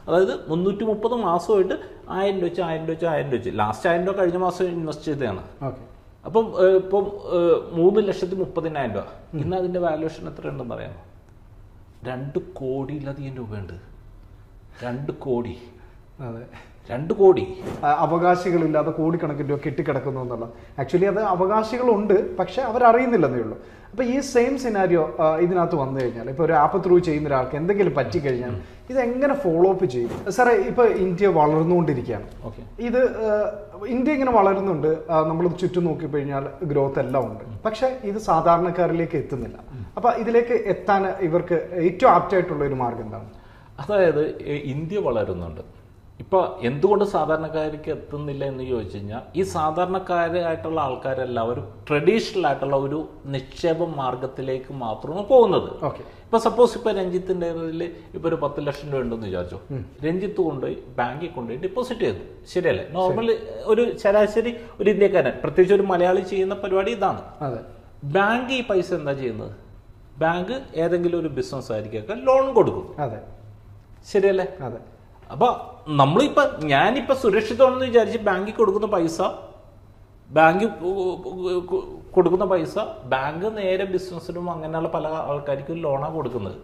അതായത് 330 മാസമായിട്ട് 1000 രൂപ വെച്ച് 1000 രൂപ വെച്ച് 1000 രൂപ വെച്ച് ലാസ്റ്റ് 1000 രൂപ കഴിഞ്ഞ മാസം ഇൻവെസ്റ്റ് ചെയ്തതാണ്. അപ്പം ഇപ്പം 3,30,000 രൂപ. ഇന്ന് അതിൻ്റെ വാല്യുവേഷൻ എത്രയുണ്ടെന്ന് അറിയാമോ? 2 കോടിയിലധികം രൂപയുണ്ട്. 2 കോടി. അതെ, 2 കോടി. അവകാശികളില്ലാതെ കോടിക്കണക്കിന് രൂപ കെട്ടിക്കിടക്കുന്നു എന്നുള്ള. ആക്ച്വലി അത് അവകാശികളുണ്ട്, പക്ഷെ അവരറിയുന്നില്ലെന്നേ ഉള്ളൂ. അപ്പൊ ഈ സെയിം സിനാരിയോ ഇതിനകത്ത് വന്നു കഴിഞ്ഞാൽ, ഇപ്പൊ ഒരു ആപ്പ് ത്രൂ ചെയ്യുന്ന ഒരാൾക്ക് എന്തെങ്കിലും പറ്റിക്കഴിഞ്ഞാൽ ഇത് എങ്ങനെ ഫോളോ അപ്പ് ചെയ്യും? സാറേ, ഇപ്പൊ ഇന്ത്യ വളർന്നുകൊണ്ടിരിക്കുകയാണ്. ഇത് ഇന്ത്യ ഇങ്ങനെ വളരുന്നുണ്ട്, നമ്മൾ ചുറ്റും നോക്കിക്കഴിഞ്ഞാൽ ഗ്രോത്ത് എല്ലാം ഉണ്ട്, പക്ഷെ ഇത് സാധാരണക്കാരിലേക്ക് എത്തുന്നില്ല. അപ്പൊ ഇതിലേക്ക് എത്താൻ ഇവർക്ക് ഏറ്റവും ആപ്റ്റായിട്ടുള്ള ഒരു മാർഗം എന്താണ്? അതായത് ഇന്ത്യ വളരുന്നുണ്ട്, ഇപ്പോൾ എന്തുകൊണ്ട് സാധാരണക്കാർക്ക് എത്തുന്നില്ല എന്ന് ചോദിച്ചു കഴിഞ്ഞാൽ, ഈ സാധാരണക്കാരായിട്ടുള്ള ആൾക്കാരെല്ലാവരും ട്രഡീഷണൽ ആയിട്ടുള്ള ഒരു നിക്ഷേപ മാർഗത്തിലേക്ക് മാത്രമാണ് പോകുന്നത്. ഇപ്പൊ സപ്പോസ് ഇപ്പൊ രഞ്ജിത്തിന്റെ ഇപ്പൊ ഒരു 10 ലക്ഷം രൂപ ഉണ്ടെന്ന് വിചാരിച്ചോ, രഞ്ജിത്ത് കൊണ്ടുപോയി ബാങ്കിൽ കൊണ്ടുപോയി ഡെപ്പോസിറ്റ് ചെയ്തു, ശരിയല്ലേ? നോർമൽ ഒരു ശരാശരി ഒരു ഇന്ത്യക്കാരൻ, പ്രത്യേകിച്ച് ഒരു മലയാളി ചെയ്യുന്ന പരിപാടി ഇതാണ്. ബാങ്ക് ഈ പൈസ എന്താ ചെയ്യുന്നത്? ബാങ്ക് ഏതെങ്കിലും ഒരു ബിസിനസ് ആയിരിക്കും ലോൺ കൊടുക്കും, ശരിയല്ലേ? അപ്പൊ നമ്മളിപ്പോ ഞാനിപ്പോ സുരക്ഷിതമാണെന്ന് വിചാരിച്ച് ബാങ്കിൽ കൊടുക്കുന്ന പൈസ ബാങ്ക് നേരെ ബിസിനസ്സിനും അങ്ങനെയുള്ള പല ആൾക്കാർക്കും ലോണാണ് കൊടുക്കുന്നത്.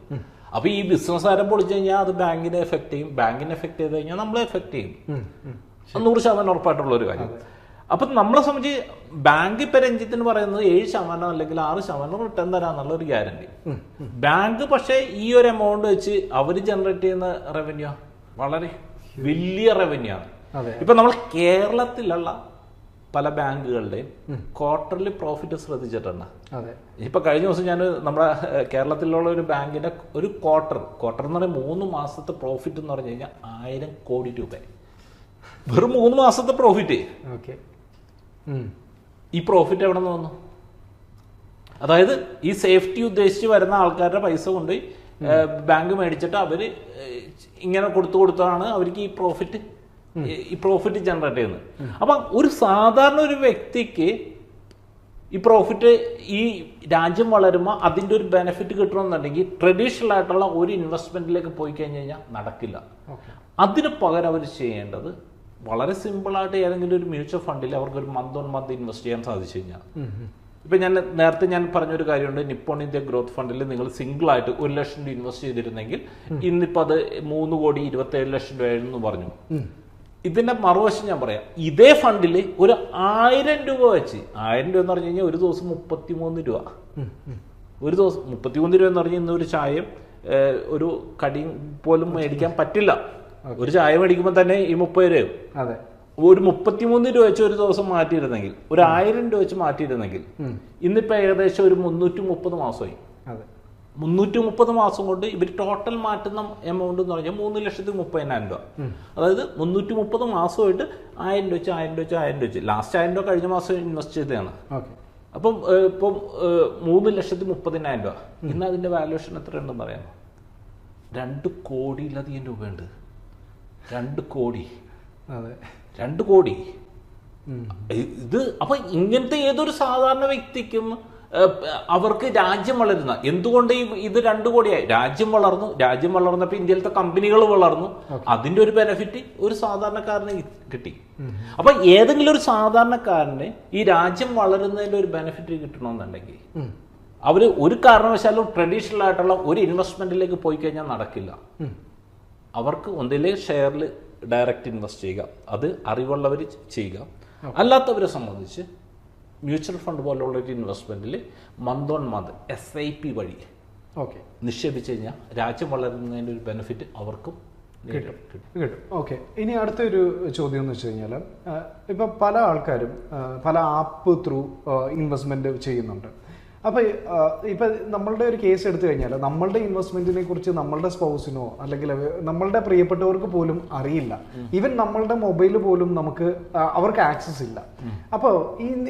അപ്പൊ ഈ ബിസിനസ്സുകാരെ പൊളിച്ചു കഴിഞ്ഞാൽ അത് ബാങ്കിനെ എഫക്ട് ചെയ്യും, ബാങ്കിനെ എഫക്ട് ചെയ്ത് കഴിഞ്ഞാൽ നമ്മളെ എഫക്ട് ചെയ്യും. 100% ഉറപ്പായിട്ടുള്ള ഒരു കാര്യം. അപ്പൊ നമ്മളെ സംബന്ധിച്ച് ബാങ്ക് ഇപ്പൊ രഞ്ജിത്തിന് പറയുന്നത് 7% അല്ലെങ്കിൽ 6% റിട്ടേൺ തരാന്നുള്ള ഒരു ഗ്യാരണ്ടി. ബാങ്ക് പക്ഷേ ഈ ഒരു എമൗണ്ട് വെച്ച് അവർ ജനറേറ്റ് ചെയ്യുന്ന റവന്യൂ വളരെ വലിയ റവന്യൂ ആണ്. ഇപ്പൊ നമ്മൾ കേരളത്തിലുള്ള പല ബാങ്കുകളുടെയും ക്വാർട്ടർലി പ്രോഫിറ്റ് ശ്രദ്ധിച്ചിട്ടുണ്ട്. ഇപ്പൊ കഴിഞ്ഞ ദിവസം ഞാൻ നമ്മുടെ കേരളത്തിലുള്ള ഒരു ബാങ്കിന്റെ ഒരു ക്വാർട്ടർ എന്ന് പറഞ്ഞാൽ 3 മാസത്തെ പ്രോഫിറ്റ് എന്ന് പറഞ്ഞു കഴിഞ്ഞാൽ 1000 കോടി രൂപ. വെറും 3 മാസത്തെ പ്രോഫിറ്റ്. ഈ പ്രോഫിറ്റ് എവിടെ നിന്ന് വന്നു? അതായത് ഈ സേഫ്റ്റി ഉദ്ദേശിച്ച് വരുന്ന ആൾക്കാരുടെ പൈസ കൊണ്ട് ബാങ്ക് മേടിച്ചിട്ട് അവര് ഇങ്ങനെ കൊടുത്താണ് അവർക്ക് ഈ പ്രോഫിറ്റ് ജനറേറ്റ് ചെയ്യുന്നത്. അപ്പൊ ഒരു സാധാരണ ഒരു വ്യക്തിക്ക് ഈ പ്രോഫിറ്റ് ഈ രാജ്യം വളരുമ്പോൾ അതിന്റെ ഒരു ബെനിഫിറ്റ് കിട്ടണമെന്നുണ്ടെങ്കിൽ ട്രഡീഷണൽ ആയിട്ടുള്ള ഒരു ഇൻവെസ്റ്റ്മെന്റിലേക്ക് പോയി കഴിഞ്ഞു കഴിഞ്ഞാൽ നടക്കില്ല. അതിന് പകരം അവർ ചെയ്യേണ്ടത് വളരെ സിമ്പിളായിട്ട് ഏതെങ്കിലും ഒരു മ്യൂച്വൽ ഫണ്ടിൽ അവർക്ക് ഒരു മന്ത് ഓൺ മന്ത് ഇൻവെസ്റ്റ് ചെയ്യാൻ സാധിച്ചു കഴിഞ്ഞാൽ, ഇപ്പൊ നേരത്തെ ഞാൻ പറഞ്ഞൊരു കാര്യമുണ്ട്, നിപ്പോൺ ഇന്ത്യ ഗ്രോത്ത് ഫണ്ടിൽ നിങ്ങൾ സിംഗിൾ ആയിട്ട് 1 ലക്ഷം രൂപ ഇൻവെസ്റ്റ് ചെയ്തിരുന്നെങ്കിൽ ഇന്നിപ്പോ അത് 3,27,00,000 രൂപയെന്ന് പറഞ്ഞു. ഇതിന്റെ മറുവശം ഞാൻ പറയാം, ഇതേ ഫണ്ടിൽ ഒരു 1000 രൂപ വെച്ച്, 1000 രൂപ എന്ന് പറഞ്ഞു കഴിഞ്ഞാൽ ഒരു ദിവസം 33 രൂപ. ഒരു ദിവസം 33 രൂപ എന്ന് പറഞ്ഞാൽ ഇന്നൊരു ചായയും ഒരു കടിയും പോലും മേടിക്കാൻ പറ്റില്ല. ഒരു ചായ മേടിക്കുമ്പോൾ തന്നെ ഈ 30 രൂപയും. ഒരു 33 രൂപ വെച്ച് ഒരു ദിവസം മാറ്റിയിരുന്നെങ്കിൽ, ഒരു 1000 രൂപ വെച്ച് മാറ്റിയിരുന്നെങ്കിൽ ഇന്നിപ്പോ ഏകദേശം ഒരു 330 മാസമായി. 330 മാസം കൊണ്ട് ഇവർ ടോട്ടൽ മാറ്റുന്ന എമൗണ്ട് എന്ന് പറഞ്ഞാൽ 3,30,000 രൂപ. അതായത് 330 മാസമായിട്ട് 1000 രൂപ വെച്ച് 1000 രൂപ വെച്ച് 1000 രൂപ വെച്ച് ലാസ്റ്റ് 1000 രൂപ കഴിഞ്ഞ മാസം ഇൻവെസ്റ്റ് ചെയ്തതാണ്. അപ്പം ഇപ്പം 3,30,000 രൂപ. ഇന്ന് അതിന്റെ വാല്യുവേഷൻ എത്രയുണ്ടെന്ന് അറിയാമോ? 2 കോടിയിലധികം രൂപയുണ്ട്. 2 കോടി. 2 കോടി. ഇത് അപ്പൊ ഇങ്ങനത്തെ ഏതൊരു സാധാരണ വ്യക്തിക്കും അവർക്ക് രാജ്യം വളരുന്ന എന്തുകൊണ്ട് ഇത് 2 കോടിയായി? രാജ്യം വളർന്നപ്പോൾ ഇന്ത്യയിലത്തെ കമ്പനികൾ വളർന്നു, അതിന്റെ ഒരു ബെനിഫിറ്റ് ഒരു സാധാരണക്കാരന് കിട്ടി. അപ്പൊ ഏതെങ്കിലും ഒരു സാധാരണക്കാരന് ഈ രാജ്യം വളരുന്നതിന്റെ ഒരു ബെനിഫിറ്റ് കിട്ടണമെന്നുണ്ടെങ്കിൽ അവര് ഒരു കാരണവശാലും ട്രഡീഷണൽ ആയിട്ടുള്ള ഒരു ഇൻവെസ്റ്റ്മെന്റിലേക്ക് പോയി കഴിഞ്ഞാൽ നടക്കില്ല. അവർക്ക് ഒന്നിലെ ഷെയറിൽ ഡയറക്റ്റ് ഇൻവെസ്റ്റ് ചെയ്യുക, അത് അറിവുള്ളവർ ചെയ്യുക. അല്ലാത്തവരെ സംബന്ധിച്ച് മ്യൂച്വൽ ഫണ്ട് പോലുള്ള ഒരു ഇൻവെസ്റ്റ്മെന്റിൽ മന്ത് ഓൺ മന്ത് SIP വഴി നിക്ഷേപിച്ചു കഴിഞ്ഞാൽ രാജ്യം വളരുന്നതിൻ്റെ ഒരു ബെനിഫിറ്റ് അവർക്കും കിട്ടും. ഓക്കെ, ഇനി അടുത്തൊരു ചോദ്യം എന്ന് വെച്ച് കഴിഞ്ഞാൽ, ഇപ്പം പല ആൾക്കാരും പല ആപ്പ് ത്രൂ ഇൻവെസ്റ്റ്മെന്റ് ചെയ്യുന്നുണ്ട്. അപ്പൊ ഇപ്പൊ നമ്മളുടെ ഒരു കേസ് എടുത്തു കഴിഞ്ഞാൽ നമ്മളുടെ ഇൻവെസ്റ്റ്മെന്റിനെ കുറിച്ച് നമ്മളുടെ സ്പൗസിനോ അല്ലെങ്കിൽ നമ്മളുടെ പ്രിയപ്പെട്ടവർക്ക് പോലും അറിയില്ല. ഈവൻ നമ്മളുടെ മൊബൈൽ പോലും അവർക്ക് ആക്സസ് ഇല്ല. അപ്പോൾ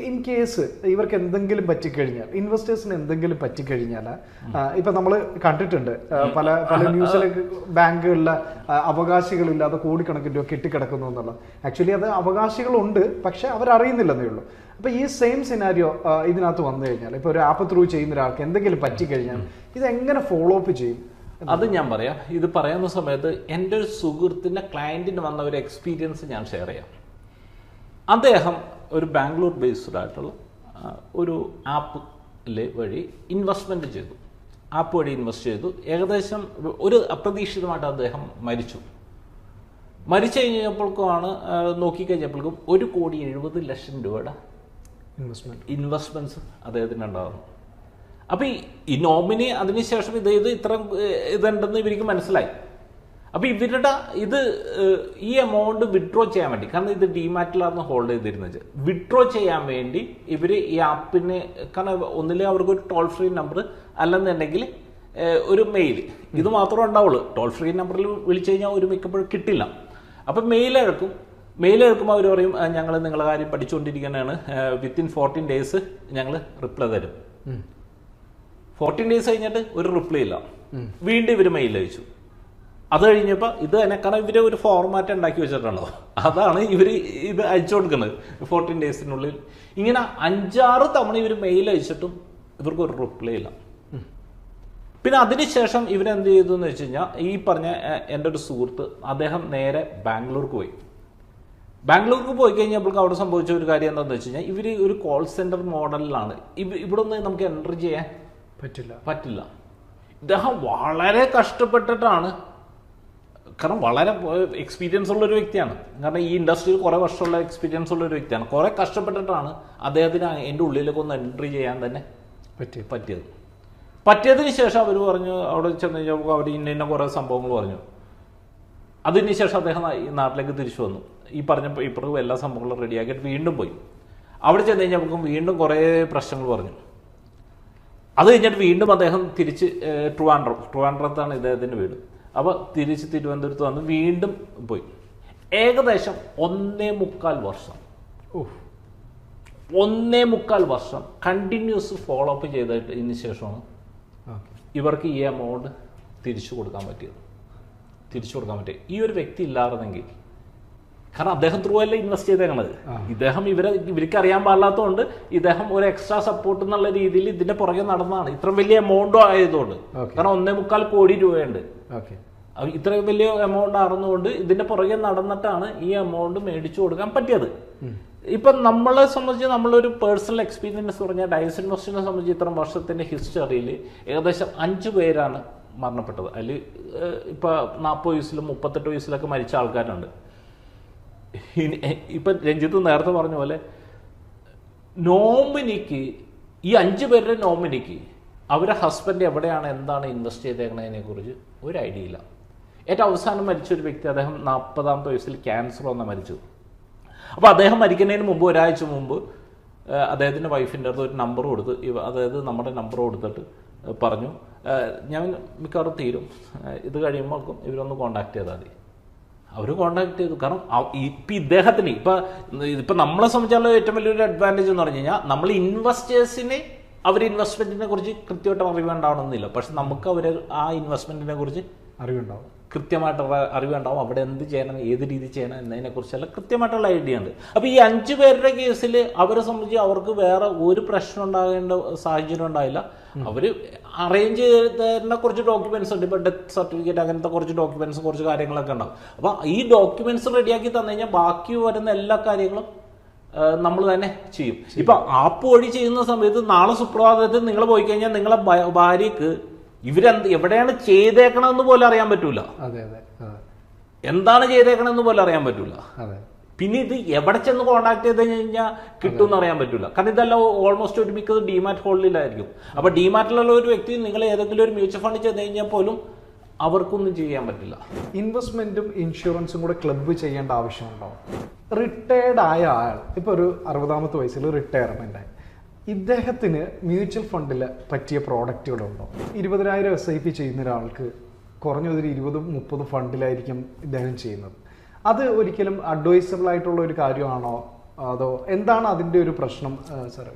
ഇൻ കേസ് ഇവർക്ക് എന്തെങ്കിലും പറ്റിക്കഴിഞ്ഞാൽ, ഇൻവെസ്റ്റേഴ്സിന് എന്തെങ്കിലും പറ്റിക്കഴിഞ്ഞാൽ, ഇപ്പൊ നമ്മൾ കണ്ടിട്ടുണ്ട് പല ന്യൂസിലൊക്കെ ബാങ്കുകളിലെ അവകാശികളില്ലാതെ കോടിക്കണക്കിന് രൂപ കെട്ടിക്കിടക്കുന്നു എന്നുള്ളത്. ആക്ച്വലി അത് അവകാശികളുണ്ട്, പക്ഷെ അവരറിയുന്നില്ലെന്നേ ഉള്ളൂ. അപ്പൊ ഈ സെയിം സിനാരിയോ ഇതിനകത്ത് വന്നു കഴിഞ്ഞാൽ, ഇപ്പൊ ഒരു ആപ്പ് ത്രൂ ചെയ്യുന്ന ഒരാൾക്ക് എന്തെങ്കിലും പറ്റിക്കഴിഞ്ഞാൽ ഇത് എങ്ങനെ ഫോളോ അപ്പ് ചെയ്യും? അത് ഞാൻ പറയാം. ഇത് പറയുന്ന സമയത്ത് എൻ്റെ ഒരു സുഹൃത്തിൻ്റെ ക്ലയൻറ്റിന് വന്ന ഒരു എക്സ്പീരിയൻസ് ഞാൻ ഷെയർ ചെയ്യാം. അദ്ദേഹം ഒരു ബാംഗ്ലൂർ ബേസ്ഡ് ആയിട്ടുള്ള ഒരു ആപ്പ് വഴി ഇൻവെസ്റ്റ്മെൻറ്റ് ചെയ്തു. ആപ്പ് വഴി ഇൻവെസ്റ്റ് ചെയ്തു. ഏകദേശം ഒരു അപ്രതീക്ഷിതമായിട്ട് അദ്ദേഹം മരിച്ചു കഴിഞ്ഞപ്പോഴേക്കുമാണ് നോക്കിക്കഴിഞ്ഞപ്പോഴേക്കും 1,70,00,000 രൂപയുടെ ഇൻവെസ്റ്റ്മെൻറ്റ്സ് അദ്ദേഹത്തിന് ഉണ്ടാകുന്നു. അപ്പോൾ ഈ നോമിനി അതിനുശേഷം ഇത്ര ഇതുണ്ടെന്ന് ഇവർക്ക് മനസ്സിലായി. അപ്പോൾ ഇവരുടെ ഈ എമൗണ്ട് വിഡ്രോ ചെയ്യാൻ വേണ്ടി, കാരണം ഇത് ഡിമാറ്റിലാണ് ഹോൾഡ് ചെയ്തിരുന്നത്, വിഡ്രോ ചെയ്യാൻ വേണ്ടി ഇവർ ഈ ആപ്പിന്, കാരണം ഒന്നിലെ അവർക്കൊരു ടോൾ ഫ്രീ നമ്പർ അല്ലെന്നുണ്ടെങ്കിൽ ഒരു മെയിൽ, ഇത് മാത്രമേ ഉണ്ടാവുള്ളൂ. ടോൾ ഫ്രീ നമ്പറിൽ വിളിച്ചു കഴിഞ്ഞാൽ ഒരു മിക്കപ്പോഴും കിട്ടില്ല. അപ്പം മെയിലെടുക്കുമ്പോൾ അവർ പറയും ഞങ്ങൾ നിങ്ങളുടെ കാര്യം പഠിച്ചുകൊണ്ടിരിക്കുന്നതാണ്, വിത്തിൻ 14 days ഞങ്ങൾ റിപ്ലൈ തരും. 14 days കഴിഞ്ഞിട്ട് ഒരു റിപ്ലൈ ഇല്ല. വീണ്ടും ഇവർ മെയിൽ അയച്ചു. അത് കഴിഞ്ഞപ്പോൾ ഇത് തന്നെ, കാരണം ഇവർ ഒരു ഫോർമാറ്റ് ഉണ്ടാക്കി വെച്ചിട്ടുണ്ടോ, അതാണ് ഇവർ ഇത് അയച്ചു കൊടുക്കുന്നത് 14 daysനുള്ളിൽ. ഇങ്ങനെ 5-6 തവണ ഇവർ മെയിൽ അയച്ചിട്ടും ഇവർക്ക് ഒരു റിപ്ലൈ ഇല്ല. പിന്നെ അതിനുശേഷം ഇവരെന്ത് ചെയ്തു എന്ന് വെച്ച് കഴിഞ്ഞാൽ, ഈ പറഞ്ഞ എൻ്റെ ഒരു സുഹൃത്ത് അദ്ദേഹം നേരെ ബാംഗ്ലൂർക്ക് പോയി. ബാംഗ്ലൂർക്ക് പോയി കഴിഞ്ഞപ്പോൾ അവിടെ സംഭവിച്ച ഒരു കാര്യം എന്താണെന്ന് വെച്ച് കഴിഞ്ഞാൽ, ഇവർ ഒരു കോൾ സെൻറ്റർ മോഡലിലാണ്. ഇവിടെ ഒന്ന് നമുക്ക് എൻ്റർ ചെയ്യാൻ പറ്റില്ല. ഇദ്ദേഹം വളരെ കഷ്ടപ്പെട്ടിട്ടാണ്, കാരണം വളരെ എക്സ്പീരിയൻസ് ഉള്ള ഒരു വ്യക്തിയാണ്, കാരണം ഈ ഇൻഡസ്ട്രിയിൽ കുറേ വർഷമുള്ള എക്സ്പീരിയൻസ് ഉള്ള ഒരു വ്യക്തിയാണ്. കുറേ കഷ്ടപ്പെട്ടിട്ടാണ് അദ്ദേഹത്തിന് എൻ്റെ ഉള്ളിലേക്ക് ഒന്ന് എൻട്രി ചെയ്യാൻ തന്നെ പറ്റിയതിന് ശേഷം അവർ പറഞ്ഞു, അവിടെ ചെന്ന് കഴിഞ്ഞപ്പോൾ അവർ ഇന്ന കുറേ സംഭവങ്ങൾ പറഞ്ഞു. അതിന് ശേഷം അദ്ദേഹം ഈ നാട്ടിലേക്ക് തിരിച്ചു വന്നു. ഈ പറഞ്ഞ ഇപ്പുറത്തും എല്ലാ സംഭവങ്ങളും റെഡിയാക്കിയിട്ട് വീണ്ടും പോയി. അവിടെ ചെന്ന് കഴിഞ്ഞപ്പോൾ വീണ്ടും കുറേ പ്രശ്നങ്ങൾ പറഞ്ഞു. അത് കഴിഞ്ഞിട്ട് വീണ്ടും അദ്ദേഹം തിരിച്ച് ട്രിവാൻഡ്രത്താണ് ഇദ്ദേഹത്തിൻ്റെ വീട്. അപ്പോൾ തിരിച്ച് തിരുവനന്തപുരത്ത് വന്ന് വീണ്ടും പോയി. ഏകദേശം 1.25 വർഷം കണ്ടിന്യൂസ് ഫോളോ അപ്പ് ചെയ്തതിന് ശേഷമാണ് ഇവർക്ക് ഈ എമൗണ്ട് തിരിച്ചു കൊടുക്കാൻ പറ്റിയത്. ഈ ഒരു വ്യക്തി ഇല്ലായിരുന്നെങ്കിൽ, കാരണം അദ്ദേഹം ത്രൂ അല്ല ഇൻവെസ്റ്റ് ചെയ്തേക്കണത്, ഇവർക്ക് അറിയാൻ പാടില്ലാത്തതുകൊണ്ട് ഇദ്ദേഹം ഒരു എക്സ്ട്രാ സപ്പോർട്ട് എന്നുള്ള രീതിയിൽ ഇതിന്റെ പുറകെ നടന്നതാണ്. ഇത്ര വലിയ എമൗണ്ടും ആയതുകൊണ്ട്, കാരണം 1.25 കോടി രൂപയുണ്ട്. ഇത്രയും വലിയ എമൗണ്ട് ആയിരുന്നുകൊണ്ട് ഇതിന്റെ പുറകെ നടന്നിട്ടാണ് ഈ എമൗണ്ട് മേടിച്ചു കൊടുക്കാൻ പറ്റിയത്. ഇപ്പം നമ്മളെ സംബന്ധിച്ച് നമ്മളൊരു പേഴ്സണൽ എക്സ്പീരിയൻസ് പറഞ്ഞാൽ, ഡൈസ് ഇൻവെസ്റ്റിനെ സംബന്ധിച്ച് ഇത്ര വർഷത്തിന്റെ ഹിസ്റ്ററിയിൽ ഏകദേശം 5 പേരാണ് മരണപ്പെട്ടത്. അതിൽ ഇപ്പം 40 വയസ്സിലും 38 വയസ്സിലൊക്കെ മരിച്ച ആൾക്കാരുണ്ട്. ഇപ്പം രഞ്ജിത്ത് നേരത്തെ പറഞ്ഞ പോലെ നോമിനിക്ക്, ഈ 5 പേരുടെ നോമിനിക്ക് അവരുടെ ഹസ്ബൻഡ് എവിടെയാണ് എന്താണ് ഇൻവെസ്റ്റ് ചെയ്തേക്കണതിനെ കുറിച്ച് ഒരു ഐഡിയ ഇല്ല. ഏറ്റവും അവസാനം മരിച്ചൊരു വ്യക്തി, അദ്ദേഹം 40ാമത്തെ വയസ്സിൽ ക്യാൻസർ വന്ന മരിച്ചത്. അപ്പോൾ അദ്ദേഹം മരിക്കുന്നതിന് മുമ്പ്, ഒരാഴ്ച മുമ്പ് അദ്ദേഹത്തിൻ്റെ വൈഫിൻ്റെ അടുത്ത് ഒരു നമ്പർ കൊടുത്ത്, അതായത് നമ്മുടെ നമ്പർ കൊടുത്തിട്ട് പറഞ്ഞു, ഞാൻ മിക്കവാറും തീരും, ഇത് കഴിയുമ്പോഴേക്കും ഇവരൊന്ന് കോണ്ടാക്ട് ചെയ്താൽ മതി. അവർ കോണ്ടാക്ട് ചെയ്തു. കാരണം ഇപ്പം ഇദ്ദേഹത്തിന് ഇപ്പം നമ്മളെ സംബന്ധിച്ചുള്ള ഏറ്റവും വലിയൊരു അഡ്വാൻറ്റേജ് എന്ന് പറഞ്ഞു കഴിഞ്ഞാൽ, നമ്മൾ ഇൻവെസ്റ്റേഴ്സിന് അവർ ഇൻവെസ്റ്റ്മെന്റിനെ കുറിച്ച് കൃത്യമായിട്ട് അറിവുണ്ടാവണമെന്നില്ല, പക്ഷെ നമുക്ക് അവർ ആ ഇൻവെസ്റ്റ്മെന്റിനെ കുറിച്ച് അറിവുണ്ടാവും, കൃത്യമായിട്ടുള്ള അറിവുണ്ടാവും. അവിടെ എന്ത് ചെയ്യണം, ഏത് രീതി ചെയ്യണം എന്നതിനെ കുറിച്ചെല്ലാം കൃത്യമായിട്ടുള്ള ഐഡിയ ഉണ്ട്. അപ്പോൾ ഈ 5 പേരുടെ കേസിൽ അവരെ സംബന്ധിച്ച് അവർക്ക് വേറെ ഒരു പ്രശ്നം ഉണ്ടാകേണ്ട സാഹചര്യം ഉണ്ടായില്ല. അവർ അറേഞ്ച് ചെയ്തതിനെ കുറച്ച് ഡോക്യുമെന്റ്സ് ഉണ്ട്, ഇപ്പോൾ ഡെത്ത് സർട്ടിഫിക്കറ്റ് അങ്ങനത്തെ കുറച്ച് ഡോക്യുമെന്റ്സ്, കുറച്ച് കാര്യങ്ങളൊക്കെ ഉണ്ടാവും. അപ്പോൾ ഈ ഡോക്യുമെന്റ്സ് റെഡിയാക്കി തന്നു കഴിഞ്ഞാൽ ബാക്കി വരുന്ന എല്ലാ കാര്യങ്ങളും നമ്മൾ തന്നെ ചെയ്യും. ഇപ്പൊ ആപ്പ് വഴി ചെയ്യുന്ന സമയത്ത് നാളെ സുപ്രഭാതത്തിൽ നിങ്ങൾ പോയി കഴിഞ്ഞാൽ നിങ്ങളെ ഭാര്യക്ക് എവിടെയാണ് ചെയ്തേക്കണമെന്ന് പോലും അറിയാൻ പറ്റൂല, എന്താണ് ചെയ്തേക്കണമെന്ന് പോലും അറിയാൻ പറ്റൂല. പിന്നെ ഇത് എവിടെ ചെന്ന് കോണ്ടാക്ട് ചെയ്ത് കഴിഞ്ഞാൽ കിട്ടും എന്ന് അറിയാൻ പറ്റൂല. കാരണം ഇതെല്ലാം ഓൾമോസ്റ്റ് ഒരുമിക്കത് ഡിമാറ്റ് ഹോൾഡിലായിരിക്കും. അപ്പൊ ഡിമാറ്റിലുള്ള ഒരു വ്യക്തി നിങ്ങൾ ഏതെങ്കിലും ഒരു മ്യൂച്വൽ ഫണ്ട് ചെന്ന് കഴിഞ്ഞാൽ പോലും അവർക്കൊന്നും ചെയ്യാൻ പറ്റില്ല. ഇൻവെസ്റ്റ്മെന്റും ഇൻഷുറൻസും കൂടെ ക്ലബ്ബ് ചെയ്യേണ്ട ആവശ്യമുണ്ടോ? റിട്ടയർഡ് ആയ ആൾ, ഇപ്പൊ ഒരു 60ാമത്തെ വയസ്സിൽ റിട്ടയർമെന്റ് ആയി, ഇദ്ദേഹത്തിന് മ്യൂച്വൽ ഫണ്ടിൽ പറ്റിയ പ്രോഡക്റ്റുകളുണ്ടോ? 20,000 SIP ചെയ്യുന്ന ഒരാൾക്ക് കുറഞ്ഞതൊരു 20-30 ഫണ്ടിലായിരിക്കും ഇദ്ദേഹം ചെയ്യുന്നത്. അത് ഒരിക്കലും അഡ്വൈസബിൾ ആയിട്ടുള്ള ഒരു കാര്യമാണോ, അതോ എന്താണ് അതിൻ്റെ ഒരു പ്രശ്നം സാർ?